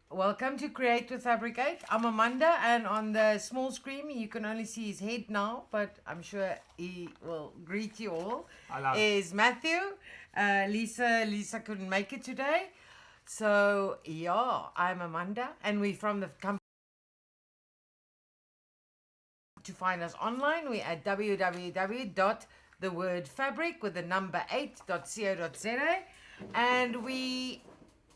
Welcome to Create with Fabric8. I'm Amanda, and on the small screen you can only see his head now, but I'm sure he will greet you all. Hello. Is Matthew. Lisa couldn't make it today. So yeah, I'm Amanda, and we're from the company. To find us online, we're at www.thewordfabric with the number 8.co.za, and we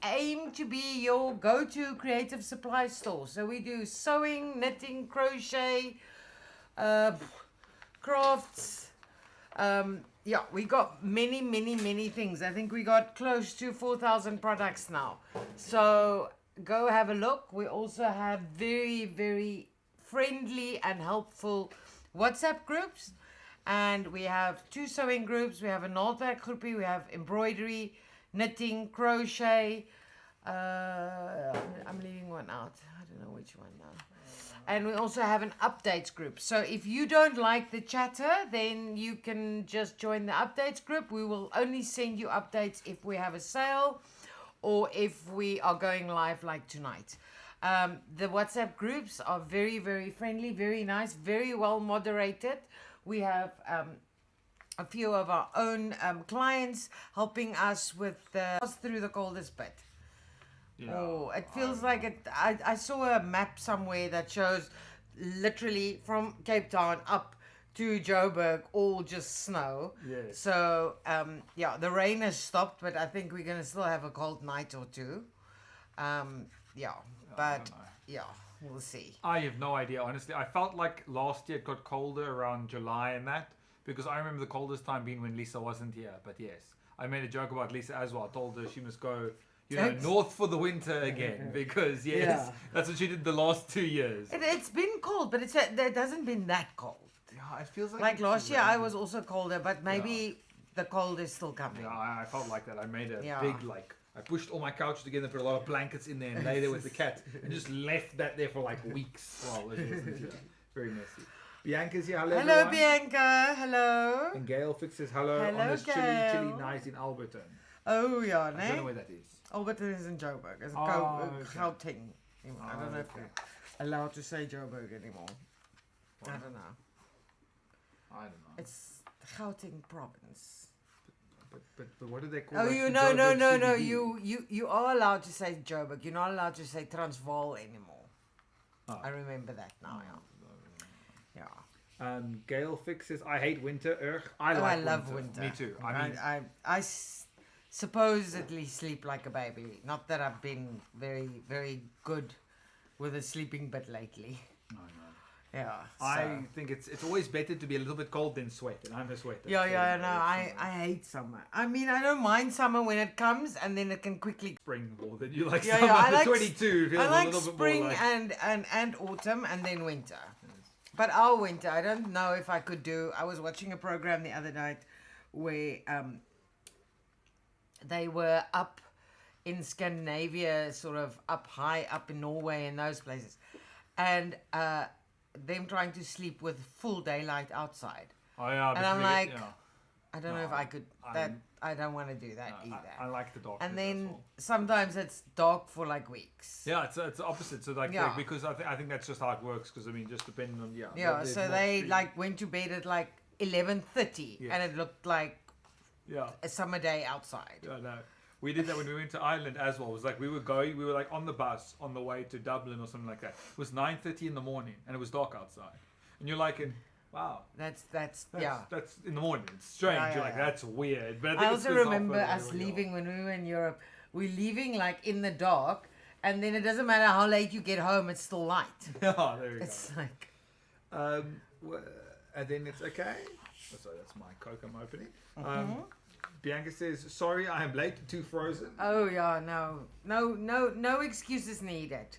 aim to be your go-to creative supply store. So we do sewing, knitting, crochet, crafts. Yeah, we got many things. I think we got close to 4,000 products now. So go have a look. We also have very friendly and helpful WhatsApp groups. And we have 2 sewing groups. We have a 𝐓𝐈𝐌𝐄𝐒 groupie. We have embroidery, knitting, crochet. I'm leaving one out. I don't know which one now. And we also have an updates group. So if you don't like the chatter, then you can just join the updates group. We will only send you updates if we have a sale or if we are going live like tonight. The WhatsApp groups are very friendly, very nice, very well moderated. We have a few of our own clients helping us with through the coldest bit. Yeah, oh, it feels like it. I saw a map somewhere that shows literally from Cape Town up to Joburg all just snow. Yes. So yeah, the rain has stopped, but I think we're gonna still have a cold night or two. Yeah, but yeah, we'll see. I have no idea, honestly. I felt like last year it got colder around July and that, because I remember the coldest time being when Lisa wasn't here. But yes, I made a joke about Lisa as well. I told her she must go, north for the winter again, because that's what she did the last 2 years. It's been cold, but it hasn't been that cold. Yeah, it feels like last year I was also colder, but maybe the cold is still coming. Yeah, I felt like that. I made a big I pushed all my couches together, put a lot of blankets in there, and lay there with the cat, and just left that there for like weeks. Well, it wasn't very messy. Bianca's here. Hello, hello, everyone. Bianca. Hello. And Gail fixes hello on this chilly night in Alberton. Oh yeah, I don't know where that is. Alberton is in Joburg. It's Gauteng. I don't know if you're allowed to say Joburg anymore. I don't know. It's Gauteng province. But what do they call it? Oh, no. You are allowed to say Joburg. You're not allowed to say Transvaal anymore. Oh. I remember that now. Yeah. Gail fixes. I hate winter. I love winter. Me too. I supposedly sleep like a baby. Not that I've been very good with a sleeping bit lately. I know. Yeah. I think it's always better to be a little bit cold than sweat, and I'm a sweater. Yeah, no, I hate summer. I mean, I don't mind summer when it comes, and then it can quickly spring more than you like summer. I like 22 feels I like a little spring bit more and autumn, and then winter. Yes. But our winter, I don't know if I could do. I was watching a program the other night where they were up in Scandinavia, sort of up high, up in Norway and those places, and them trying to sleep with full daylight outside. Oh yeah, and I'm like, I don't know if I could. I don't want to do that either. I like the dark. And then sometimes it's dark for like weeks. Yeah, it's the opposite. So like because I think that's just how it works. Because I mean, just depending on so they like went to bed at like 11:30, and it looked like a summer day outside. Yeah, no. We did that when we went to Ireland as well. It was like we were like on the bus on the way to Dublin or something like that. It was 9:30 in the morning and it was dark outside. And you're like, wow. That's in the morning. It's strange. You're like, that's weird. But I also remember us leaving when we were in Europe. We're leaving like in the dark, and then it doesn't matter how late you get home, it's still light. Oh, there you go. It's like and then it's okay. Oh, sorry, that's my Coke I'm opening. Bianca says, sorry, I am late, too frozen. Oh yeah, no excuses needed.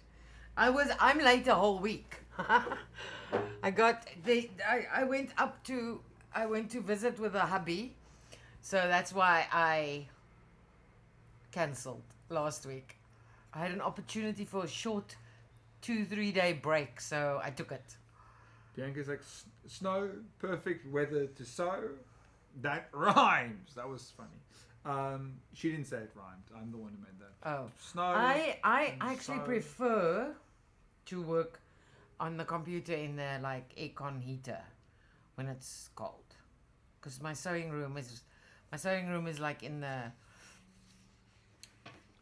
I'm late a whole week. I went to visit with a hubby, so that's why I cancelled last week. I had an opportunity for a short 2-3 day break, so I took it. Bianca's like, snow, perfect weather to sew. That rhymes. That was funny. She didn't say it rhymed. I'm the one who made that. Oh. Snow. I actually so- prefer to work on the computer in the like aircon heater when it's cold, because my sewing room is like in the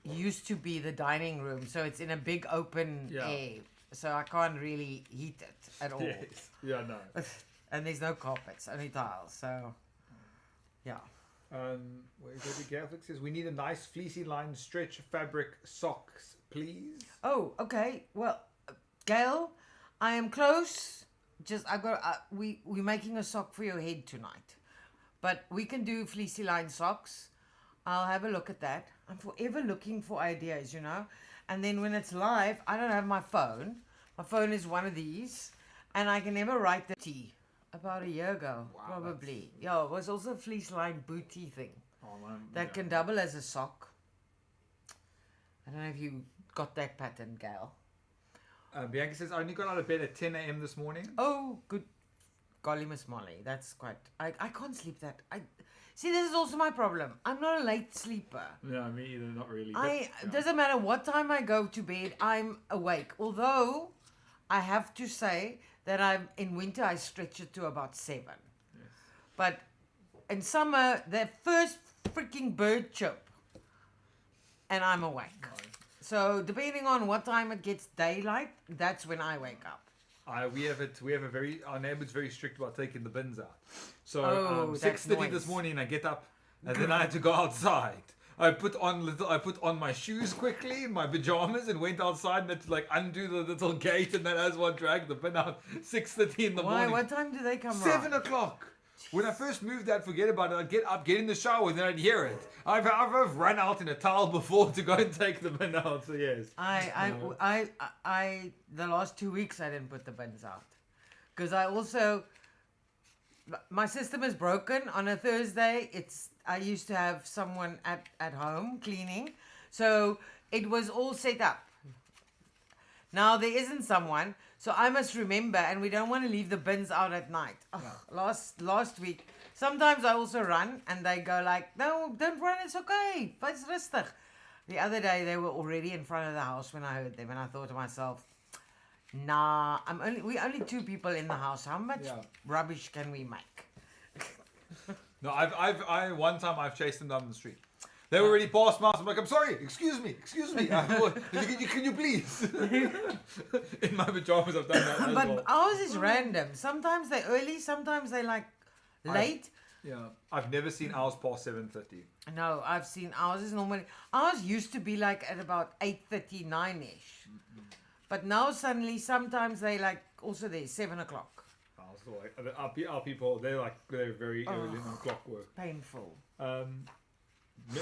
used to be the dining room, so it's in a big open air, so I can't really heat it at all. Yes. Yeah, no. And there's no carpets, only tiles, so yeah. Where is it? Catholic says we need a nice fleecy line stretch fabric socks, please. Oh, okay. Well, Gail, I am close. Just I've got we're making a sock for your head tonight, but we can do fleecy line socks. I'll have a look at that. I'm forever looking for ideas, you know. And then when it's live, I don't have my phone. My phone is one of these, and I can never write the T. About a year ago, probably. Yeah, it was also a fleece line booty thing that can double as a sock. I don't know if you got that pattern, Gail. Bianca says I only got out of bed at 10 a.m. this morning. Oh, good golly, Miss Molly. That's quite... I can't sleep that. See, this is also my problem. I'm not a late sleeper. No, me either. Not really. It doesn't matter what time I go to bed, I'm awake. Although, I have to say that in winter, I stretch it to about 7. Yes. But in summer, the first freaking bird chirp, and I'm awake. Right. So, depending on what time it gets daylight, that's when I wake up. We have a very, our neighbor's very strict about taking the bins out. So 6:30 this morning I get up and then I had to go outside. I put on my shoes quickly in my pajamas and went outside and had to like undo the little gate, and then as one dragged the bin out 6:30 in the morning. Why? What time do they come 7 o'clock. When I first moved out, forget about it. I'd get up, get in the shower, and then I'd hear it. I've run out in a towel before to go and take the bin out. So yes. The last 2 weeks I didn't put the bins out, because my system is broken. On a Thursday, I used to have someone at home cleaning, so it was all set up. Now there isn't someone, so I must remember, and we don't want to leave the bins out at night. Last week, sometimes I also run, and they go like, "No, don't run. It's okay. It's rustig." The other day they were already in front of the house when I heard them, and I thought to myself, "Nah, we're only 2 people in the house. How much rubbish can we make?" No, one time I've chased them down the street. They were already past my house. I'm like, I'm sorry, excuse me. Can you please? In my pajamas, I've done that as but well. ours is random. Sometimes they're early, sometimes they like late. I've never seen ours past 7:30. No, I've seen ours is normally... Ours used to be like at about 8:30, 9-ish. But now suddenly, sometimes they like also there, 7 o'clock. So like, our people, they're very early in clockwork. Painful.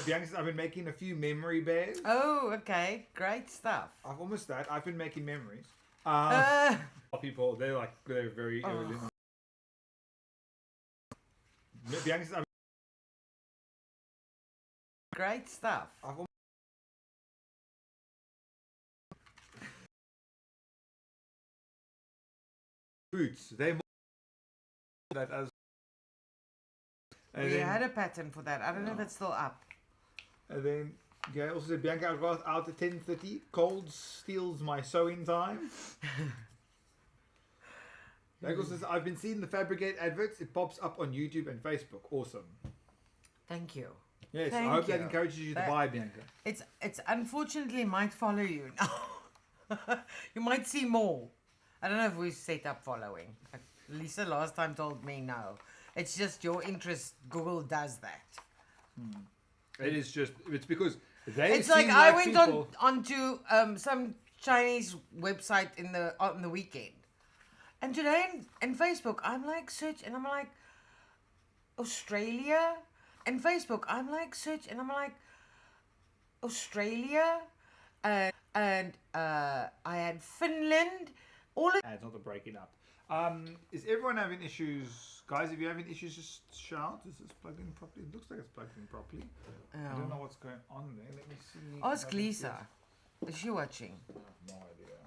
Bianca says, I've been making a few memory bears. Oh, okay. Great stuff. I've almost that. I've been making memories. Our people, they're very early. Bianca says, great stuff. Boots. They that as. We had a pattern for that. I don't know if it's still up. And then Gail also said, Bianca, I got out at 10:30. Cold steals my sewing time. Bianca says, I've been seeing the Fabric8 adverts. It pops up on YouTube and Facebook. Awesome. Thank you. Yes, I hope that encourages you to buy, Bianca. It's unfortunately might follow you now. You might see more. I don't know if we've set up following. Lisa last time told me no. It's just your interest. Google does that. It is just, it's because it's like I went onto some Chinese website on the weekend. And today in Facebook, I'm like search and I'm like Australia. And Facebook, I'm like search and I'm like Australia. And I had Finland. It's not the breaking up. Is everyone having issues? Guys, if you're having issues, just shout. Is this plugged in properly? It looks like it's plugged in properly. I don't know what's going on there. Let me see. Ask Lisa. Is she watching? I have no idea.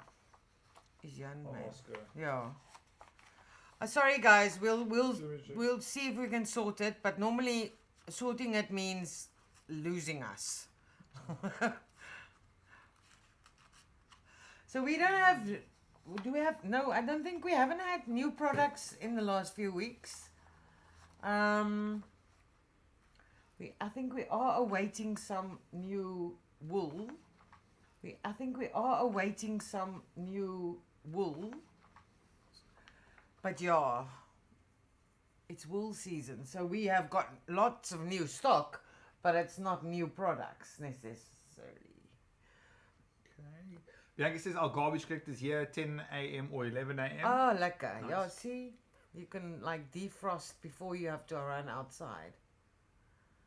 Is Jan man? Ask her. Yeah. Sorry guys, we'll see if we can sort it. But normally sorting it means losing us. So we don't have, do we have, no, I don't think we haven't had new products in the last few weeks. I think we are awaiting some new wool. I think we are awaiting some new wool. But yeah, it's wool season, so we have got lots of new stock, but it's not new products necessarily. Okay. Bianca says our garbage collector's here 10 a.m. or 11 a.m. Oh, lekker. Nice. Yeah, see? You can like defrost before you have to run outside.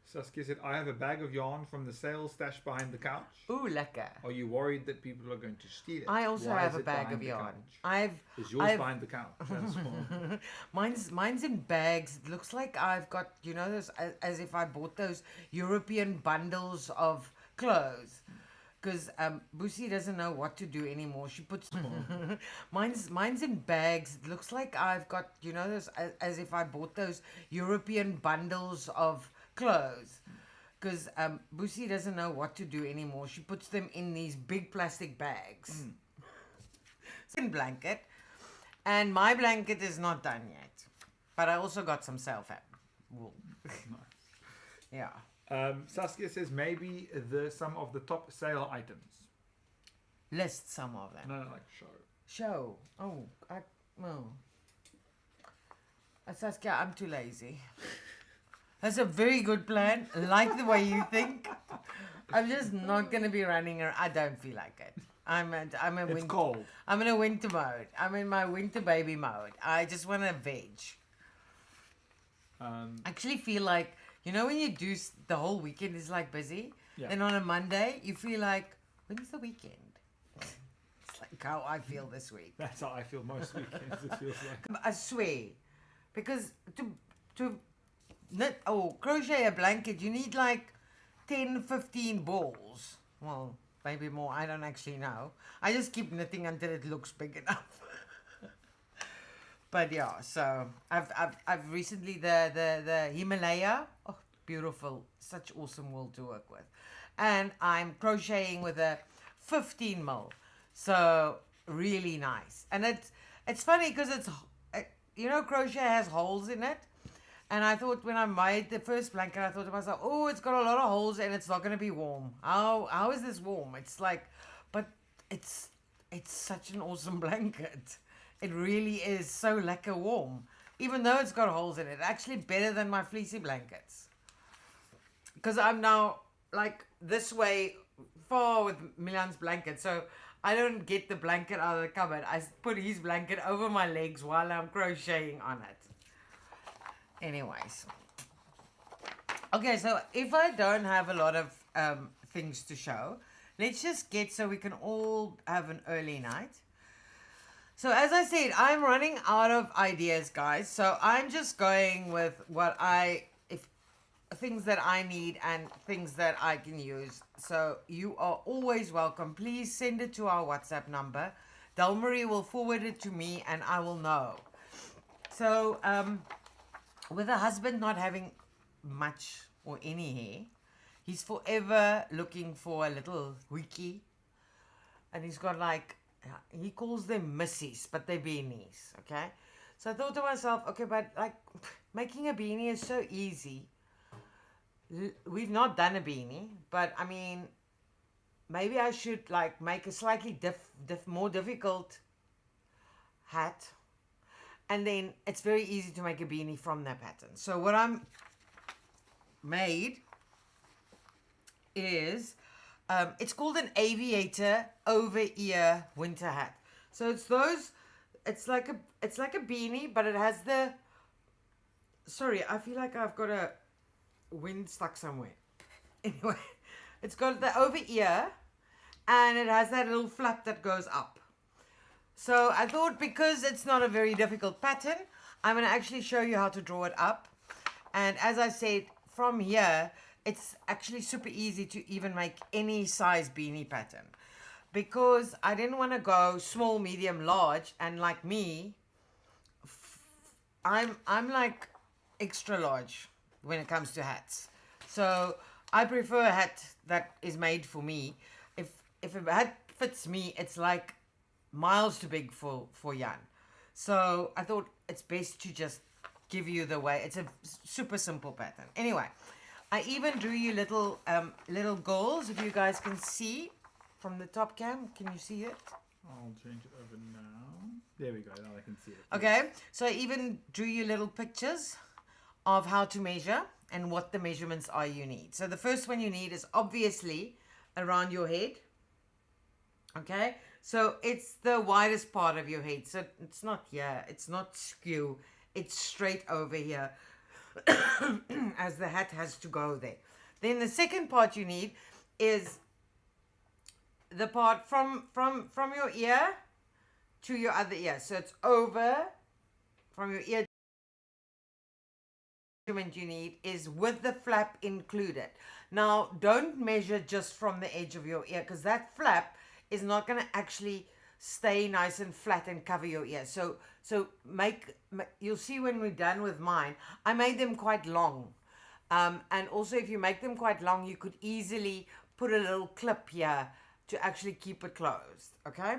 Saskia said, I have a bag of yarn from the sale stashed behind the couch. Ooh, lekker. Are you worried that people are going to steal it? I also Why have is a it bag behind of the yarn. couch? Is yours behind the couch? That's fine. Mine's in bags. It looks like I've got, you know, those, as if I bought those European bundles of clothes. Because Boosie doesn't know what to do anymore. She puts mine's in bags. It looks like I've got, you know, those, as if I bought those European bundles of clothes. Because Boosie doesn't know what to do anymore. She puts them in these big plastic bags. Second blanket. And my blanket is not done yet. But I also got some sale fab wool. Nice. Yeah. Saskia says maybe some of the top sale items. List some of them. No, like show. Show. Oh, Saskia, I'm too lazy. That's a very good plan. I like the way you think. I'm just not going to be running around. I don't feel like it. It's cold. I'm in a winter mode. I'm in my winter baby mode. I just want to veg. I actually feel like, you know, when you do the whole weekend is like busy. Yeah. Then on a Monday, you feel like, when's the weekend? It's like how I feel this week. That's how I feel most weekends, it feels like. I swear. Because to knit or crochet a blanket, you need like 10, 15 balls. Well, maybe more. I don't actually know. I just keep knitting until it looks big enough. But yeah, so I've recently the 𝐓𝐈𝐌𝐿. Oh, beautiful. Such awesome wool to work with. And I'm crocheting with a 15 mil. So really nice. And it's funny because it's, you know, crochet has holes in it. And I thought when I made the first blanket, I thought to myself, oh, it's got a lot of holes and it's not going to be warm. How is this warm? It's like, but it's such an awesome blanket. It really is so lekker warm. Even though it's got holes in it. Actually better than my fleecy blankets. Because I'm now like this way far with Milan's blanket. So I don't get the blanket out of the cupboard. I put his blanket over my legs while I'm crocheting on it. Anyways. Okay, so if I don't have a lot of things to show, let's just get so we can all have an early night. So as I said, I'm running out of ideas, guys. So I'm just going with things that I need and things that I can use. So you are always welcome. Please send it to our WhatsApp number. Delmarie will forward it to me and I will know. So with a husband not having much or any hair, he's forever looking for a little wiki. And he's got like, he calls them missies, but they're beanies, okay? So I thought to myself, okay, but like making a beanie is so easy. We've not done a beanie, but I mean, maybe I should like make a slightly more difficult hat. And then it's very easy to make a beanie from that pattern. So what I'm made is, it's called an Aviator over-ear winter hat. So it's those, it's like a beanie, but it has the, sorry, I feel like I've got a wind stuck somewhere. Anyway, it's got the over-ear and it has that little flap that goes up. So I thought because it's not a very difficult pattern, I'm going to actually show you how to draw it up. And as I said, from here, it's actually super easy to even make any size beanie pattern. Because I didn't want to go small, medium, large. And like me, I'm like extra large when it comes to hats. So I prefer a hat that is made for me. If a hat fits me, it's like miles too big for Jan. So I thought it's best to just give you the way. It's a super simple pattern. Anyway, I even drew you little girls, if you guys can see from the top cam. Can you see it? I'll change it over now. There we go. Now I can see it. Okay, so I even drew you little pictures of how to measure and what the measurements are you need. So the first one you need is obviously around your head. Okay, so it's the widest part of your head. So it's not here, it's not skew, it's straight over here as the hat has to go there. Then the second part you need is the part from your ear to your other ear. So it's over from your ear. Measurement you need is with the flap included. Now don't measure just from the edge of your ear, because that flap is not going to actually stay nice and flat and cover your ear. So you'll see when we're done with mine, I made them quite long. And also if you make them quite long, you could easily put a little clip here to actually keep it closed. Okay,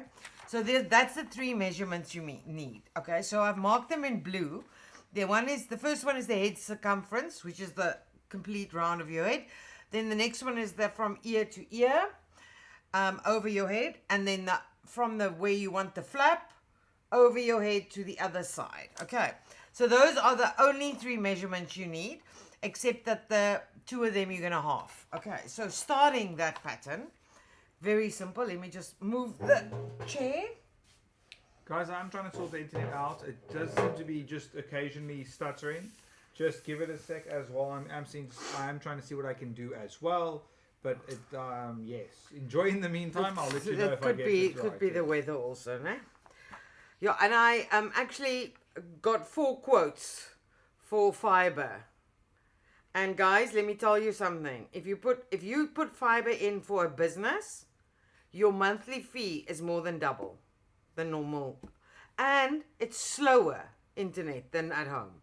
so that's the 3 measurements you need. Okay, so I've marked them in blue. The first one is the head circumference, which is the complete round of your head. Then the next one is the from ear to ear, over your head, and then from where you want the flap over your head to the other side. Okay, so those are the only 3 measurements you need, except that the 2 of them you're going to half. Okay, so starting that pattern, very simple. Let me just move the chair. Guys, I'm trying to sort the internet out. It does seem to be just occasionally stuttering. Just give it a sec as well. I'm trying to see what I can do as well. But yes, enjoy in the meantime. I'll let you know if I get this right. Could be the weather also, no? Yeah, and I actually got 4 quotes for fiber. And guys, let me tell you something. If you put fiber in for a business, your monthly fee is more than double the normal, and it's slower internet than at home.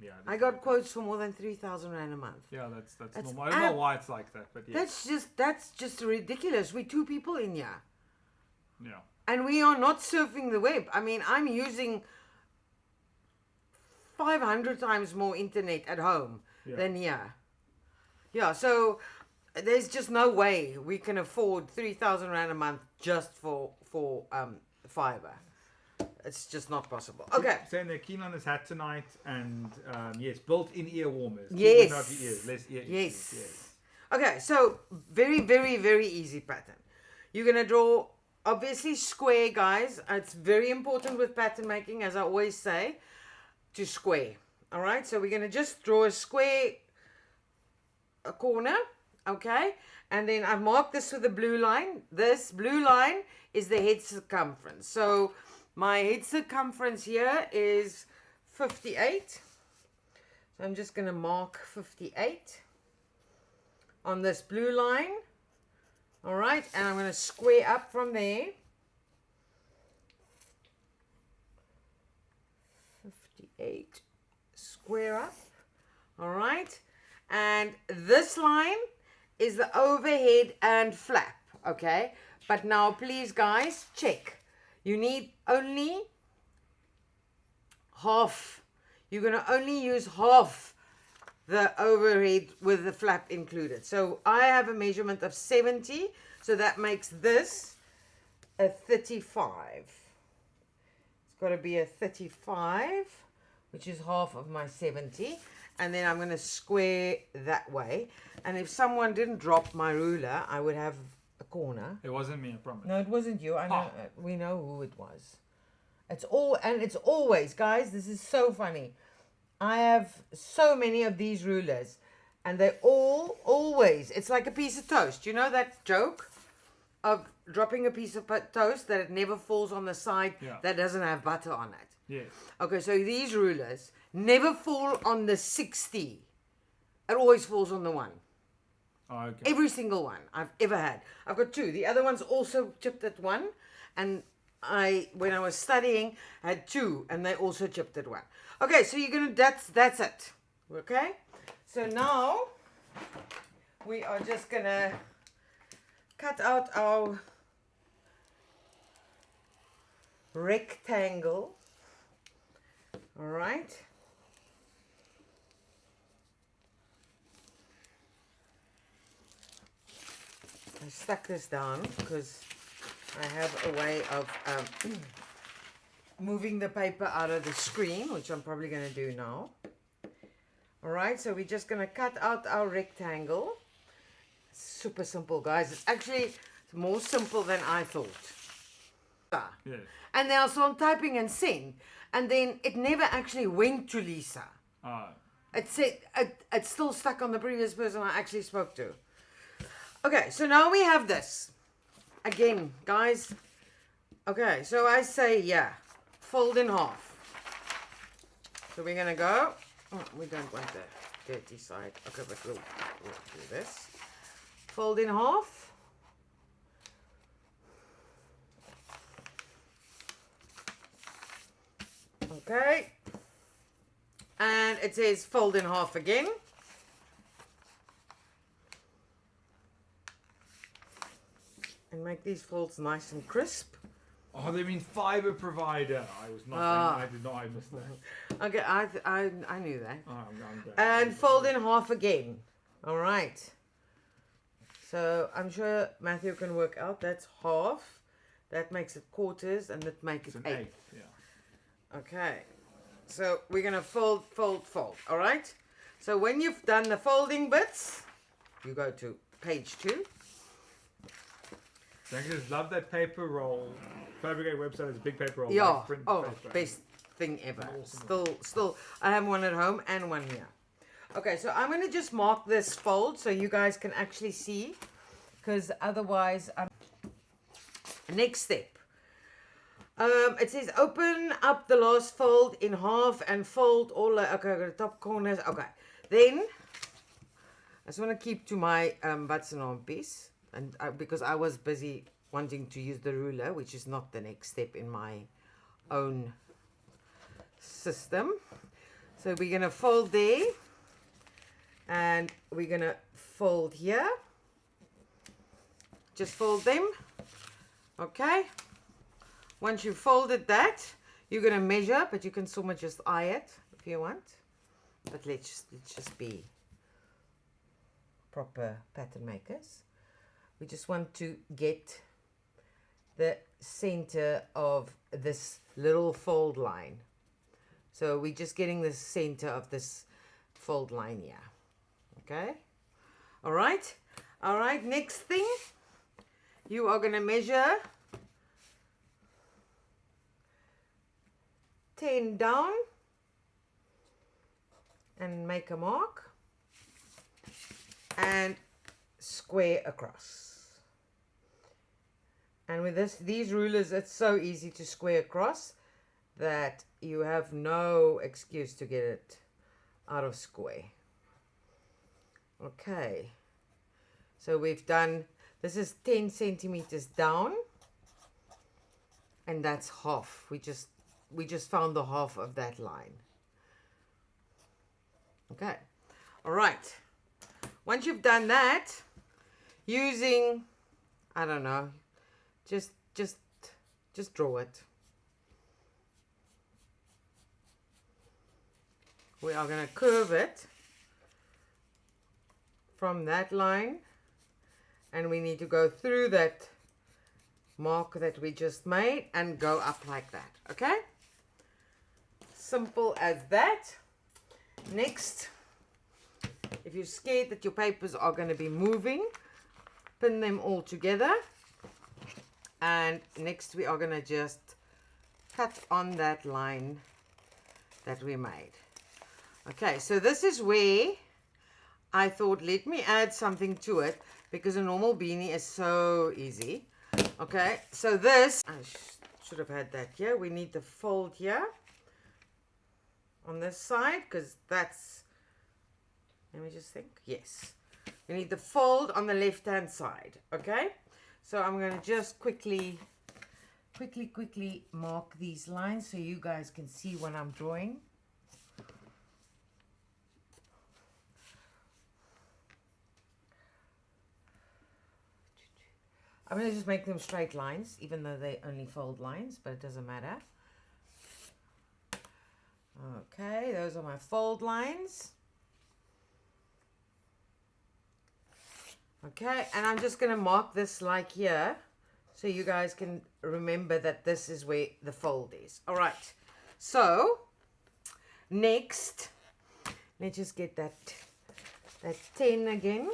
Yeah, I got quotes for more than 3,000 rand a month. Yeah, that's normal. I don't know why it's like that, but yeah. That's just ridiculous. We're 2 people in here. Yeah. And we are not surfing the web. I mean, I'm using 500 times more internet at home than here. Yeah, so there's just no way we can afford 3,000 rand a month just for fiber. It's just not possible. Okay. Saying they're keen on this hat tonight, and yes, built-in ear warmers. Yes. Not the ears, less ear Yes. issues. Yes. Okay, so very, very, very easy pattern. You're gonna draw obviously square, guys. It's very important with pattern making, as I always say, to square. All right, so we're gonna just draw a square, a corner. Okay, and then I've marked this with a blue line. This blue line is the head circumference. So my head circumference here is 58. So I'm just going to mark 58 on this blue line. All right, and I'm going to square up from there. 58, square up. All right, and this line is the overhead and flap. Okay, but now please guys, check. You need only half. You're going to only use half the overhead with the flap included. So I have a measurement of 70. So that makes this a 35. It's got to be a 35, which is half of my 70. And then I'm going to square that way. And if someone didn't drop my ruler, I would have a corner. It wasn't me, I promise. No, it wasn't you. I know. We know who it was. It's always, guys, this is so funny. I have so many of these rulers, and they always, it's like a piece of toast. You know that joke of dropping a piece of toast that it never falls on the side that doesn't have butter on it? Yes. Okay, so these rulers never fall on the 60. It always falls on the 1. Oh, okay. Every single one I've ever had. I've got 2. The other one's also chipped at 1. And when I was studying, I had 2. And they also chipped at 1. Okay, so you're going to, that's it. Okay? So now, we are just gonna cut out our rectangle. All right. I stuck this down because I have a way of moving the paper out of the screen, which I'm probably going to do now. All right, so we're just going to cut out our rectangle. Super simple, guys. It's actually more simple than I thought. Yes. And then also I'm typing and send, and then it never actually went to Lisa. It said it's still stuck on the previous person I actually spoke to. Okay, so now we have this again, guys. Okay, so I say, yeah, fold in half. So we're gonna go. Oh, we don't want the dirty side. Okay, but we'll do this. Fold in half. Okay. And it says fold in half again. And make these folds nice and crisp. Oh, they mean fiber provider. I was not. I did not. I missed that. Okay, I knew that. Oh, I'm glad. And fold in half again. All right. So I'm sure Matthew can work out. That's half. That makes it quarters, and that makes it eighth. Yeah. Okay. So we're gonna fold, fold, fold. All right. So when you've done the folding bits, you go to page 2. I just love that paper roll. Fabric8 website has a big paper roll. Yeah. Like print Oh, paper. best thing ever. Awesome. Still, I have one at home and one here. Okay, so I'm gonna just mark this fold so you guys can actually see, because otherwise, next step. It says open up the last fold in half and fold all the, okay, the top corners. Okay, then I just want to keep to my butts and arm piece, and because I was busy wanting to use the ruler, which is not the next step in my own system. So we're gonna fold there, and we're gonna fold here. Just fold them. Okay. Once you've folded that, you're gonna measure, but you can somewhat just eye it if you want. But let's just be proper pattern makers. We just want to get the center of this little fold line. So we're just getting the center of this fold line here. Okay. All right. All right. Next thing, you are gonna measure 10 down and make a mark and square across. And with these rulers, it's so easy to square across that you have no excuse to get it out of square. Okay, so we've done, this is 10 centimeters down, and that's half. We just found the half of that line. Okay, all right. Once you've done that, using, I don't know, just draw it. We are going to curve it from that line, and we need to go through that mark that we just made and go up like that. Okay, simple as that. Next, if you're scared that your papers are going to be moving, pin them all together, and next we are going to just cut on that line that we made. Okay, so this is where I thought, let me add something to it, because a normal beanie is so easy. Okay, so this, I should have had that here. We need the fold here on this side, because that's, let me just think, yes. We need the fold on the left hand side. Okay, so I'm going to just quickly mark these lines so you guys can see what I'm drawing. I'm going to just make them straight lines, even though they only fold lines, but it doesn't matter. Okay, those are my fold lines. Okay, and I'm just going to mark this like here, so you guys can remember that this is where the fold is. All right, so next, let's just get that 10 again,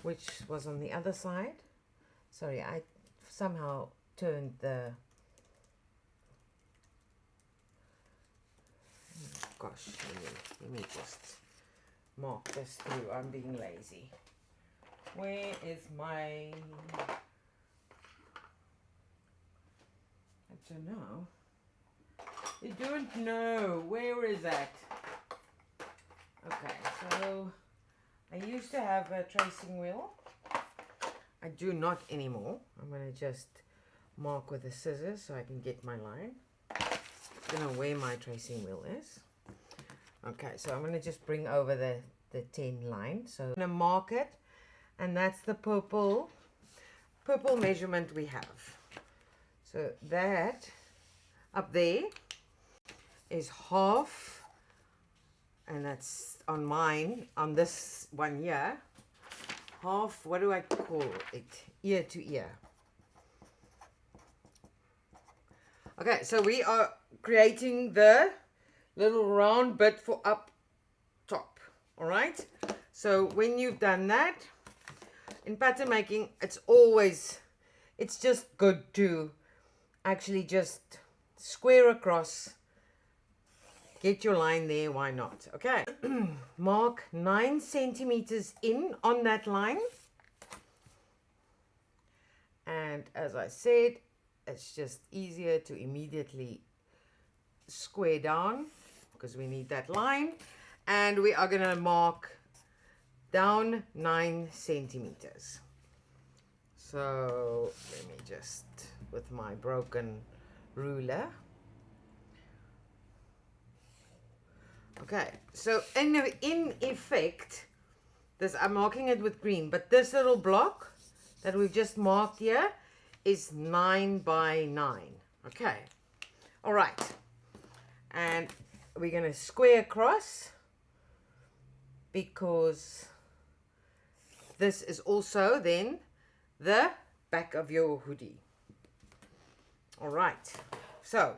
which was on the other side. Sorry, I somehow turned the... Gosh, let me just mark this through. I'm being lazy. Where is my... I don't know. You don't know. Where is that? Okay, so I used to have a tracing wheel. I do not anymore. I'm going to just mark with the scissors so I can get my line. I don't know where my tracing wheel is. Okay, so I'm going to just bring over the 10 line. So I'm going to mark it, and that's the purple measurement we have. So that up there is half, and that's on mine, on this one here, half, what do I call it? Ear to ear. Okay, so we are creating the little round bit for up top. All right, so when you've done that, in pattern making, it's just good to actually just square across, get your line there, why not? Okay, mark 9 centimeters in on that line, and as I said, it's just easier to immediately square down because we need that line, and we are going to mark down 9 centimeters. So let me just, with my broken ruler. Okay, so in effect, this, I'm marking it with green, but this little block that we've just marked here is 9 by 9. Okay, all right, and we're going to square across because this is also then the back of your hoodie. All right, so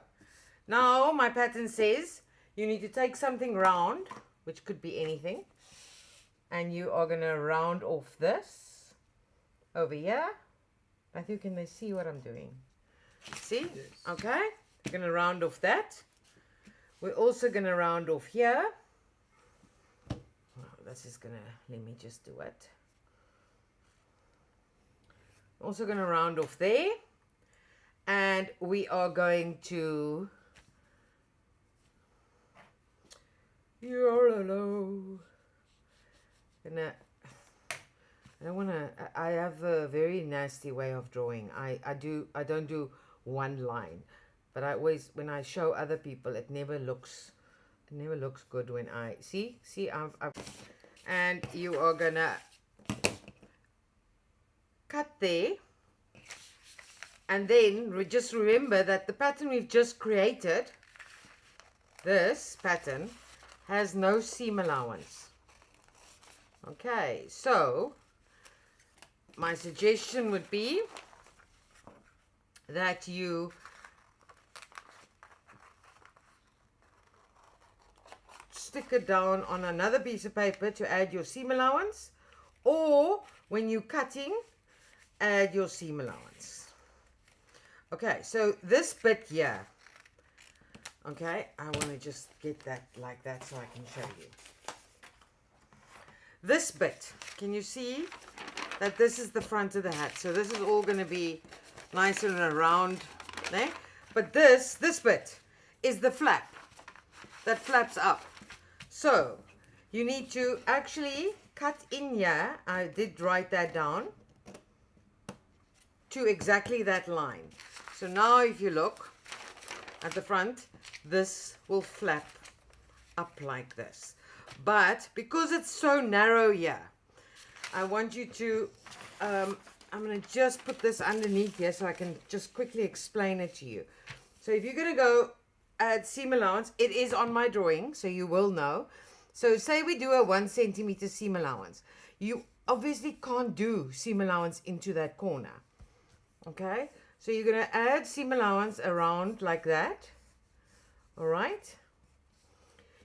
now my pattern says you need to take something round, which could be anything, and you are going to round off this over here. Matthew, can they see what I'm doing? See? Yes. Okay, we're going to round off that. We're also going to round off here. Oh, this is going to, let me just do it. Also going to round off there, and we are going to I have a very nasty way of drawing. I don't do one line, but I always, when I show other people, it never looks good when I see I've and you are gonna cut there, and then just remember that the pattern we've just created, this pattern, has no seam allowance. Okay, so my suggestion would be that you stick it down on another piece of paper to add your seam allowance, or when you're cutting, add your seam allowance. Okay, so this bit here, okay, I want to just get that like that so I can show you. This bit, can you see that this is the front of the hat? So this is all going to be nice and around there. But this bit is the flap that flaps up. So you need to actually cut in here. I did write that down to exactly that line. So now if you look at the front, this will flap up like this. But because it's so narrow here, I want you to I'm going to just put this underneath here so I can just quickly explain it to you. So if you're going to go add seam allowance, it is on my drawing, so you will know. So say we do a 1 centimeter seam allowance. You obviously can't do seam allowance into that corner. Okay? So you're going to add seam allowance around like that. All right?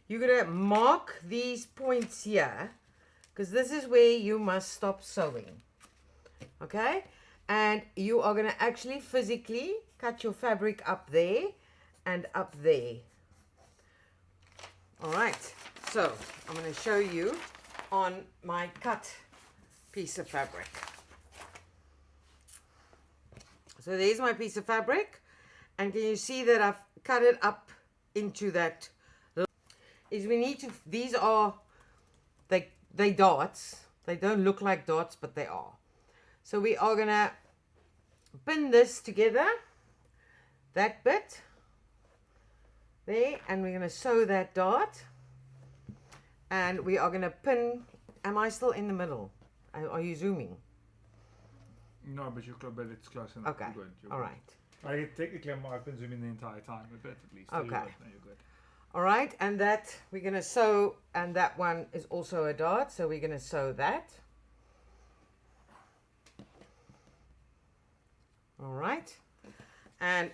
You're going to mark these points here, because this is where you must stop sewing. Okay? And you are going to actually physically cut your fabric up there and up there. All right. So I'm going to show you on my cut piece of fabric. So there's my piece of fabric. And can you see that I've cut it up into that? Is we need to, these are, they dots. They don't look like dots, but they are. So we are going to pin this together, that bit there, and we're going to sew that dot, and we are going to pin. Am I still in the middle? Are you zooming? No, but it's close enough. Okay. You're good. All right. Technically, I've been zooming the entire time, a bit at least. So Okay. You're good. No, you're good. All right, and that we're going to sew, and that one is also a dot, so we're going to sew that. All right, and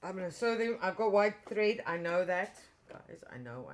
I'm going to sew them. I've got white thread. I know that, guys. I know.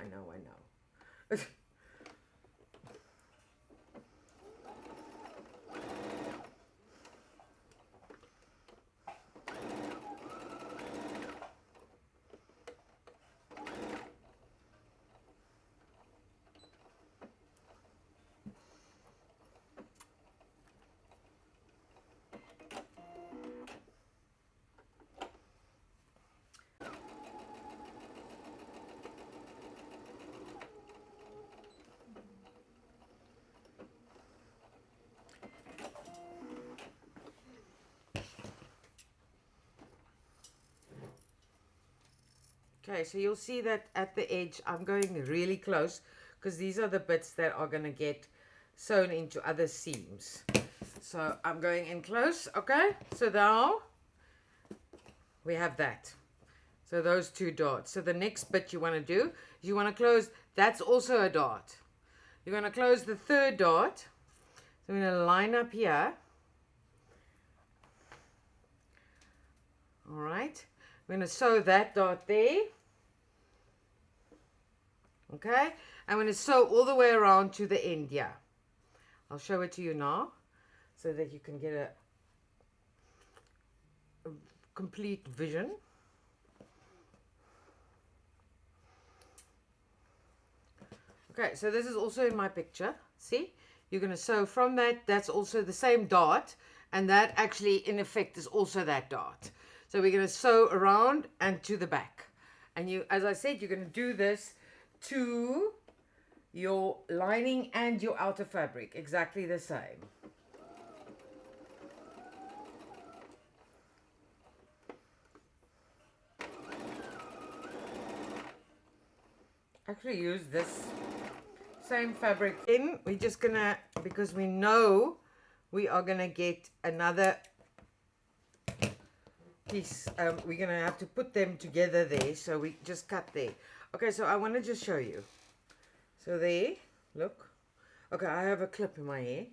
Okay, so you'll see that at the edge, I'm going really close because these are the bits that are going to get sewn into other seams. So I'm going in close, okay? So now we have that. So those two dots. So the next bit you want to do is you want to close, that's also a dot. You're going to close the third dot. So I'm going to line up here. All right. We're going to sew that dot there. Okay. I'm going to sew all the way around to the end here. I'll show it to you now so that you can get a complete vision. Okay, so this is also in my picture. See? You're going to sew from that. That's also the same dot. And that actually, in effect, is also that dot. So we're going to sew around and to the back. And you, as I said, you're going to do this to your lining and your outer fabric. Exactly the same. Actually use this same fabric in. We're just going to, because we know we are going to get another piece, we're going to have to put them together there, so we just cut there. Okay, so I want to just show you. So there, look. Okay, I have a clip in my hair.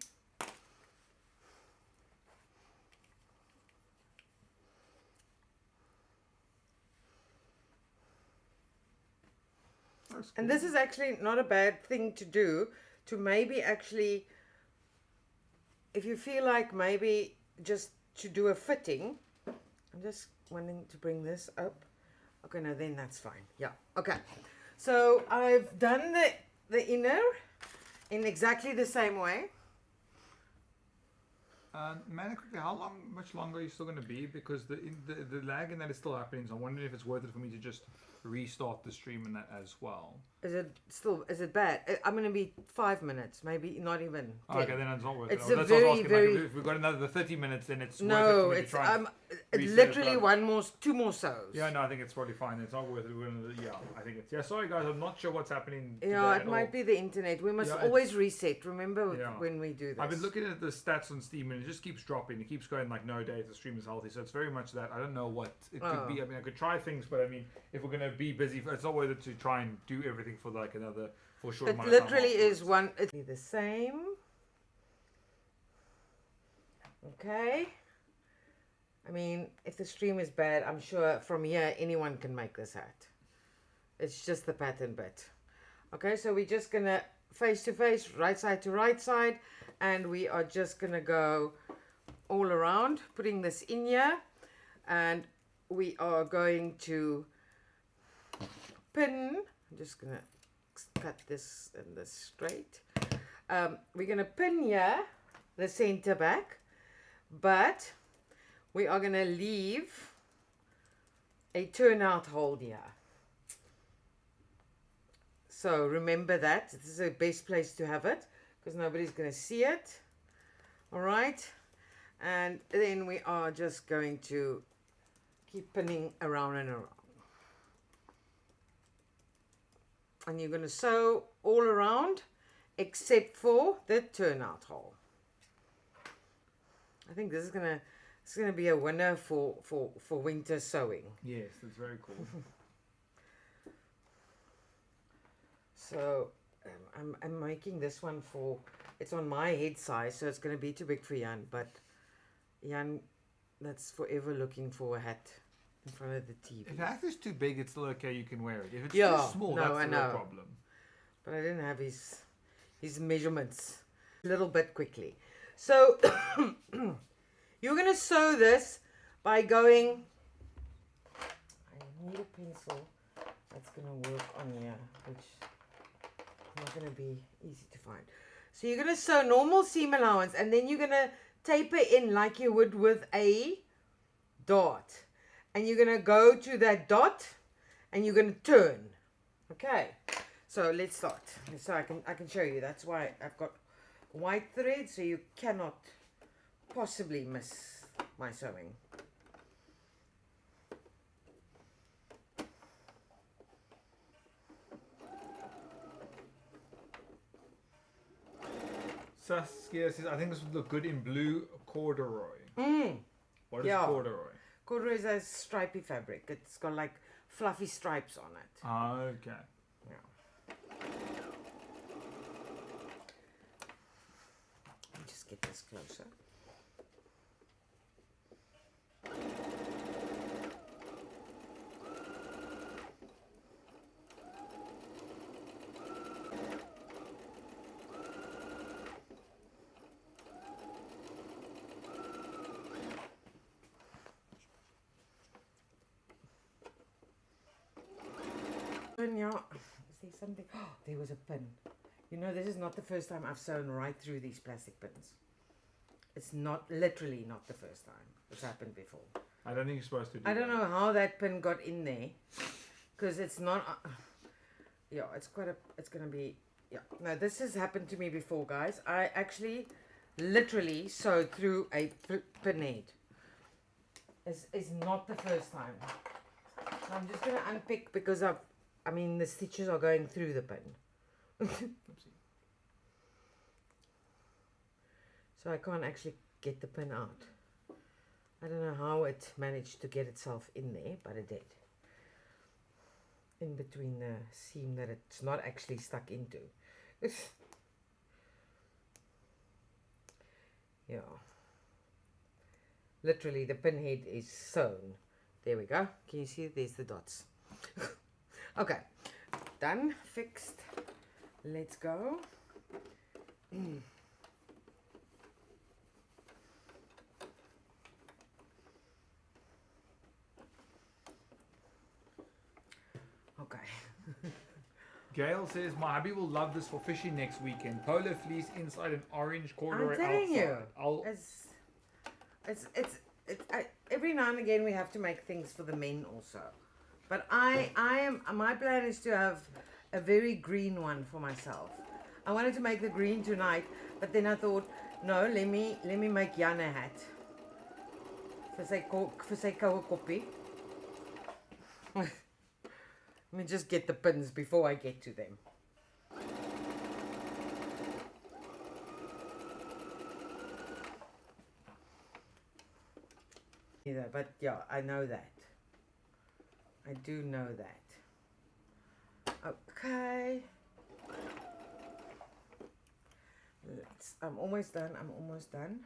Cool. And this is actually not a bad thing to do, to maybe actually, if you feel like maybe just to do a fitting. I'm just wanting to bring this up. Okay, no, then that's fine. Yeah, okay. So I've done the inner in exactly the same way. Amanda, quickly, much longer are you still going to be? Because the lag in that is still happening, so I'm wondering if it's worth it for me to just restart the stream in that as well. Is it bad? I'm going to be 5 minutes, maybe not even 10. Okay, then it's not worth it. It's That's very, what I was asking. very... Like, if we've got another 30 minutes, then it's no, worth it for me to try. literally two more sews. Yeah, no, I think it's probably fine. It's not worth it. Yeah, I think it's... Yeah, sorry guys, I'm not sure what's happening today Yeah, it might be the internet. We must always reset. Remember when we do this. I've been looking at the stats on Steam and it just keeps dropping. It keeps going like no days, the stream is healthy. So it's very much that. I don't know what it could be. I mean, I could try things, but I mean, if we're going to be busy, it's not worth it to try and do everything for like another... For sure, it literally is one. It's the same. Okay. I mean, if the stream is bad, I'm sure from here anyone can make this hat. It's just the pattern bit. Okay, so we're just gonna face to face, right side to right side, and we are just gonna go all around, putting this in here, and we are going to pin. I'm just gonna cut this and this straight. We're gonna pin here the center back, but we are gonna leave a turnout hole here. So remember that this is the best place to have it because nobody's gonna see it. All right, and then we are just going to keep pinning around and around. And you're going to sew all around except for the turnout hole. I think this is going to be a winner for winter sewing. Yes, that's very cool. So I'm making this one for, it's on my head size, so it's going to be too big for Jan, but Jan, that's forever looking for a hat in front of the TV. If the hat is too big, it's still okay, you can wear it. If it's too small, that's the real problem. But I didn't have his measurements a little bit quickly. So you're going to sew this by going, I need a pencil that's going to work on here, which is not going to be easy to find. So you're going to sew normal seam allowance, and then you're going to taper in like you would with a dot. And you're going to go to that dot and you're going to turn. Okay, so let's start. So I can show you. That's why I've got white thread, so you cannot possibly miss my sewing. Saskia says, I think this would look good in blue corduroy. What is corduroy? Corduroy is a stripy fabric. It's got like fluffy stripes on it. Okay. Yeah. Let me just get this closer. Yeah, is there something? Oh, there was a pin. You know, this is not the first time I've sewn right through these plastic pins. It's literally not the first time. It's happened before. I don't think you're supposed to do I don't know how that pin got in there, because it's not. Yeah, it's gonna be. Yeah, no, this has happened to me before, guys. I actually, literally sewed through a pin head. It's not the first time. So I'm just gonna unpick because I mean, the stitches are going through the pin. So I can't actually get the pin out. I don't know how it managed to get itself in there, but it did. In between the seam that it's not actually stuck into. Yeah. Literally, the pin head is sewn. There we go. Can you see? There's the dots. Okay, done, fixed. Let's go. Okay. Gail says, my hubby will love this for fishing next weekend. Polo fleece inside an orange corduroy outside. I'm telling you. It's every now and again we have to make things for the men also. But my plan is to have a very green one for myself. I wanted to make the green tonight, but then I thought, no, let me make Jan a hat 𝐓𝐄𝐂𝐓𝐄𝐂𝐓. Let me just get the pins before I get to them. Either, but yeah, I know that. I do know that. Okay. I'm almost done. I'm almost done.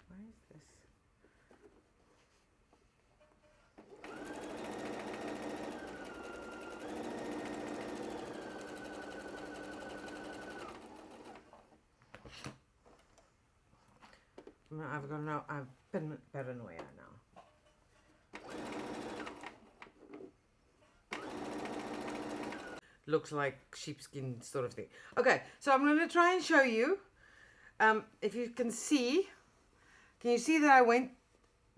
Why is this? No, I've got no. I've been paranoia now. Looks like sheepskin sort of thing. Okay, so I'm going to try and show you. If you can you see that I went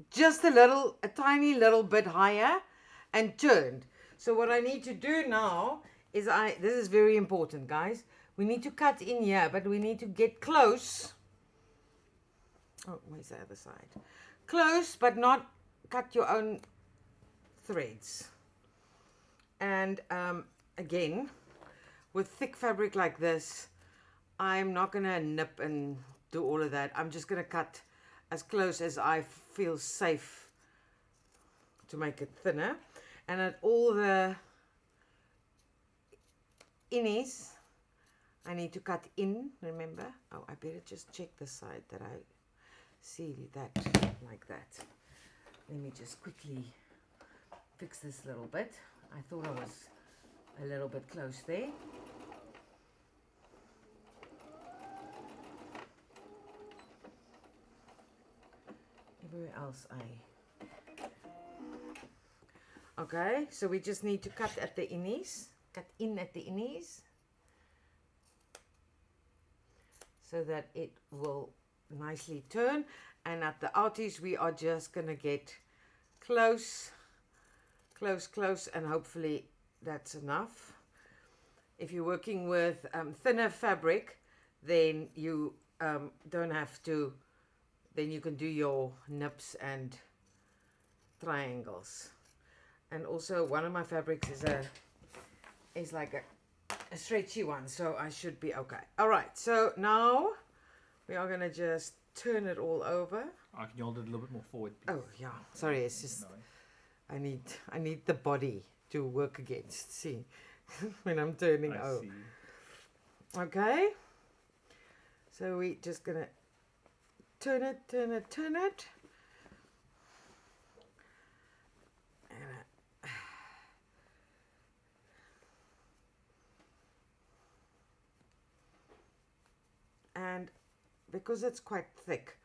just a tiny little bit higher and turned. So what I need to do now is this is very important, guys. We need to cut in here, but we need to get close. Oh, where's the other side? Close, but not cut your own threads. And again, with thick fabric like this, I'm not going to nip and do all of that. I'm just going to cut as close as I feel safe to make it thinner. And at all the innies, I need to cut in, remember? Oh, I better just check the side that I see that like that. Let me just quickly fix this little bit. I thought I was a little bit close there. Everywhere else okay, so we just need to cut at the innies, cut in at the innies, so that it will nicely turn. And at the outies we are just gonna get close, and hopefully that's enough. If you're working with thinner fabric, then you don't have to, then you can do your nips and triangles. And also one of my fabrics is like a stretchy one, so I should be okay. All right, so now we are gonna just turn it all over. I can hold it a little bit more forward, please. Oh yeah, sorry, it's just I need the body to work against. See, when I'm turning over. Okay, so we just gonna turn it. And because it's quite thick,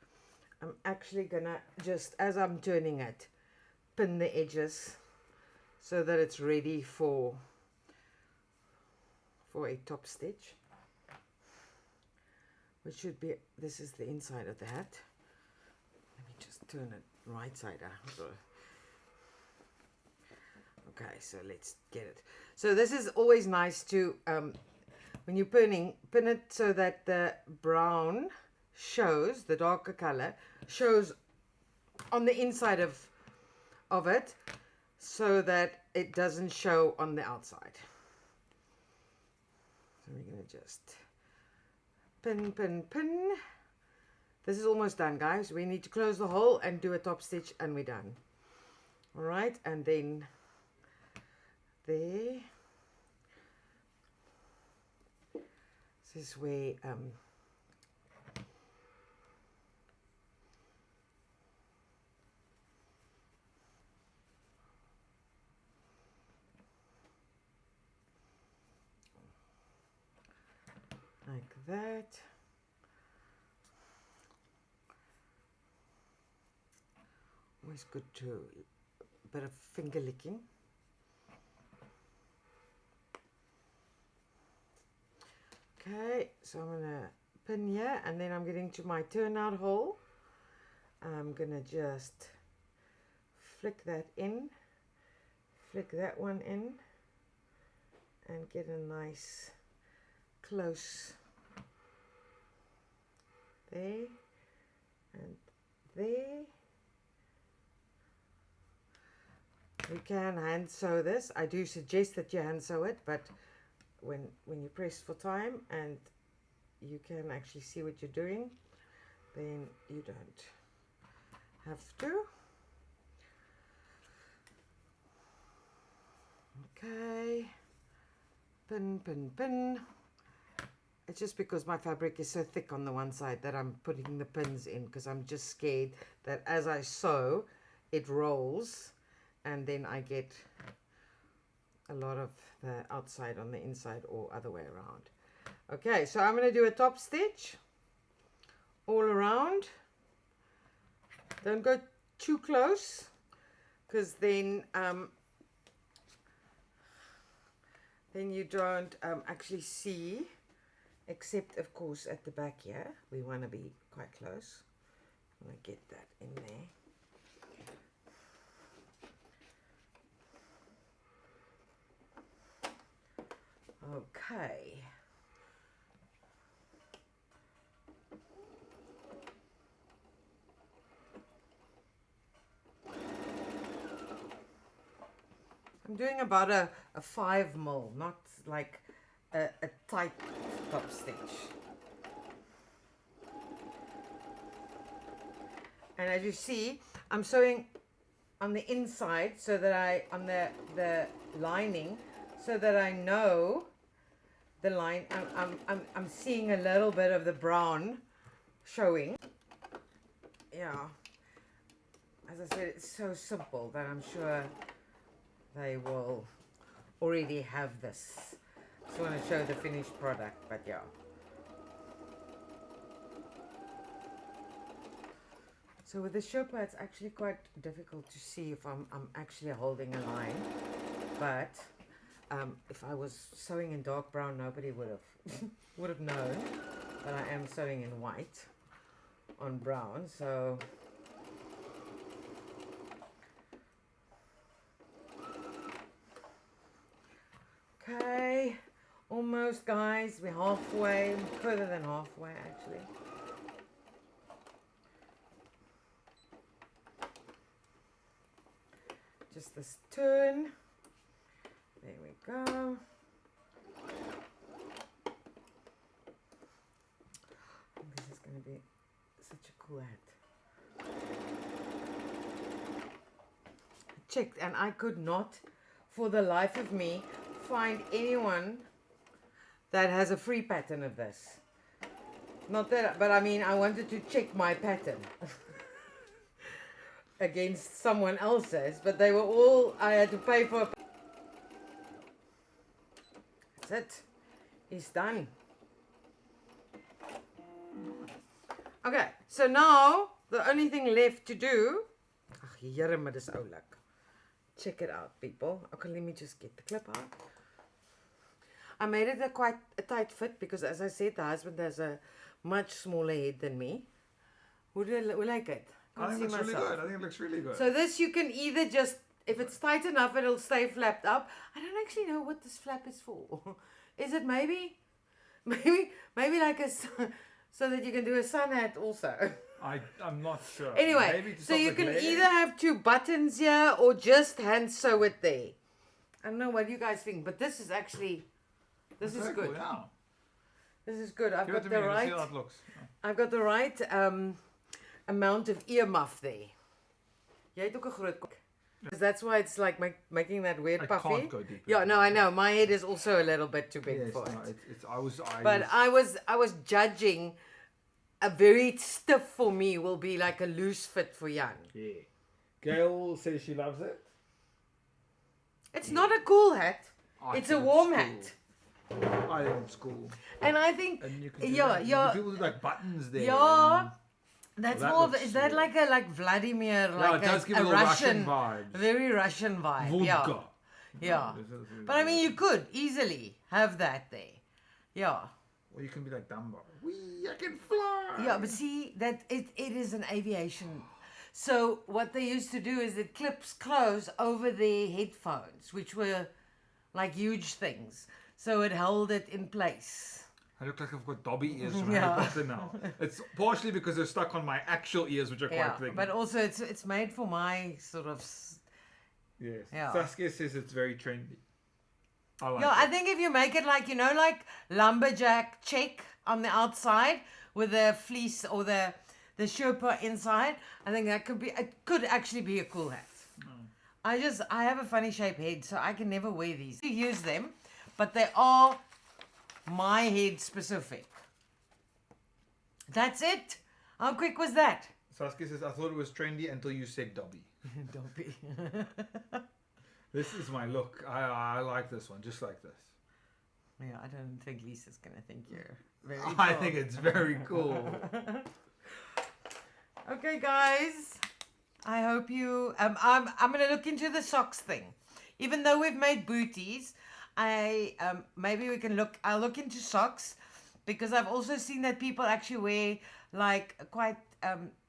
I'm actually gonna just, as I'm turning it, pin the edges so that it's ready for a top stitch, which should be, this is the inside of the hat. Let me just turn it right side out. Okay, so let's get it. So this is always nice to, when you're pin it so that the brown shows, the darker color shows on the inside of it, so that it doesn't show on the outside. So we're going to just pin. This is almost done, guys. We need to close the hole and do a top stitch and we're done. All right, and then there. This is where like that. Always good to a bit of finger licking. Okay, so I'm going to pin here, and then I'm getting to my turnout hole. I'm going to just flick that in, flick that one in, and get a nice close there and there. You can hand sew this. I do suggest that you hand sew it, but when you press for time and you can actually see what you're doing, then you don't have to. Okay, pin, pin, pin. It's just because my fabric is so thick on the one side that I'm putting the pins in, because I'm just scared that as I sew it rolls and then I get a lot of the outside on the inside or other way around. Okay, so I'm going to do a top stitch all around. Don't go too close, because then you don't actually see, except of course at the back here. We want to be quite close. I'm going to get that in there. Okay. I'm doing about a 5mm, not like a tight top stitch. And as you see, I'm sewing on the inside so that on the lining, so that I know the line. I'm seeing a little bit of the brown showing. Yeah. As I said, it's so simple that I'm sure they will already have this. Just want to show the finished product, but yeah. So with the Sherpa, it's actually quite difficult to see if I'm actually holding a line. But if I was sewing in dark brown, nobody would have known. But I am sewing in white on brown, so. Okay, almost, guys. We're halfway, further than halfway actually. Just this turn. There we go. This is going to be such a cool hat. I checked and I could not, for the life of me, find anyone that has a free pattern of this. Not that, but I mean, I wanted to check my pattern against someone else's, but they were all, I had to pay for. That's it. It's done. Okay, so now the only thing left to do. Ach, jere, maar dis oulik. Check it out, people. Okay, let me just get the clip out. I made it quite a tight fit because, as I said, the husband has a much smaller head than me. Would you like it? I think it looks really good. I think it looks really good. So this you can either just, if it's tight enough, it'll stay flapped up. I don't actually know what this flap is for. Is it maybe like a, so that you can do a sun hat also? I'm not sure. Anyway, so you can either have two buttons here or just hand sew it there. I don't know what you guys think, but this is actually, this is good. Yeah. This is good. I've got the See right. how that looks. I've got the right amount of earmuff there. Jy het ook 'n groot kop. That's why it's like making that weird puffy. I can't go deeper. Yeah, no, I know. My head is also a little bit too big for it. But I was judging. A very stiff for me will be like a loose fit for Jan. Yeah. Gail says she loves it. It's not a cool hat. It's a warm cool. hat. I think it's cool. And I think, And you can do people do like buttons there. Yeah. That's that more of, looks is that cool. like Vladimir, Yeah, like it does give a a Russian vibe. very Russian vibe. Vodka. Yeah. Really But I mean, you could easily have that there. Yeah. Or you can be like Dumbo. Wee, I can fly. Yeah, but see, that it is an aviation. So what they used to do is it clips close over their headphones, which were like huge things. so it held it in place. I look like I've got Dobby ears from Yeah. Harry Potter now. It's partially because they're stuck on my actual ears, which are quite big. But also it's made for my sort of. Yes. Yeah. Saskia says it's very trendy. I like Yeah, it. I think if you make it like, like lumberjack check on the outside with the fleece or the Sherpa inside, I think it could actually be a cool hat. I have a funny shaped head, so I can never wear these. You use them, but they are my head specific. That's it. How quick was that? Saskia says, I thought it was trendy until you said Dobby. Don't be. This is my look. I like this one, just like this. Yeah, I don't think Lisa's going to think you're very I cool. think it's very cool. Okay, guys. I hope you... I'm going to look into the socks thing. Even though we've made booties, maybe we can look... I'll look into socks, because I've also seen that people actually wear like quite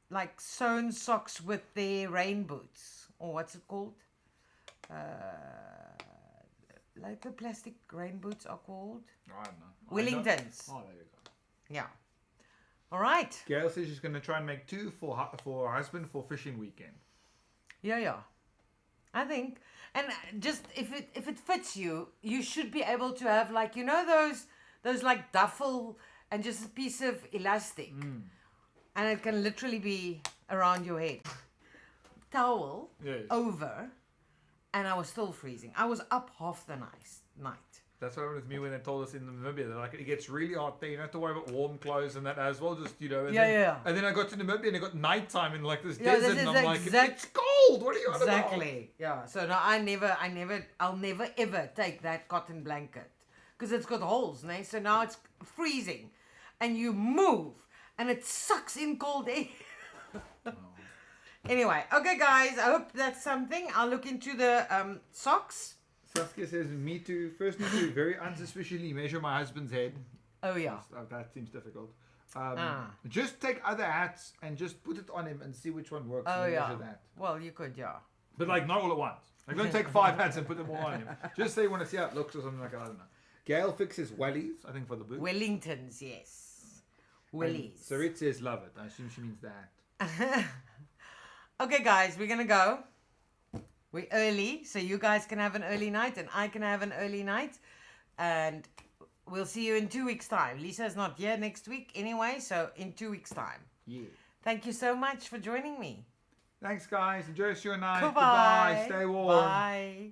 like sewn socks with their rain boots, or what's it called? Like the plastic rain boots are called I don't know. Wellingtons. Oh, there you go. Yeah. All right. Gail says she's going to try and make 2 for her husband for fishing weekend. Yeah. I think, and just if it fits you, you should be able to have like those like duffel and just a piece of elastic, and it can literally be around your head. Towel over, and I was still freezing. I was up half the night. That's what happened with me when they told us in Namibia. They're like, it gets really hot there. You don't have to worry about warm clothes and that as well. Just, And then I got to Namibia and it got nighttime in like this desert. And I'm like, it's cold. What are you on about? Exactly. Yeah. So no, I'll never ever take that cotton blanket because it's got holes, né? So now it's freezing, and you move, and it sucks in cold air. Anyway, okay, guys. I hope that's something. I'll look into the socks. Saskia says, me too. First need to very unsuspiciously measure my husband's head. Oh, yeah. That seems difficult. Just take other hats and just put it on him and see which one works. Oh, and yeah. measure that. Well, you could, yeah. But like not all at once. Like don't take 5 hats and put them all on him. Just say you want to see how it looks or something like that. I don't know. Gail fixes wellies, I think, for the boots. Wellingtons, yes. Wellies. Sarit says love it. I assume she means that. Okay, guys, we're going to go. We're early, so you guys can have an early night and I can have an early night. And we'll see you in 2 weeks' time. Lisa's not here next week anyway, so in 2 weeks' time. Yeah. Thank you so much for joining me. Thanks, guys. Enjoy your night. Goodbye. Goodbye. Stay warm. Bye.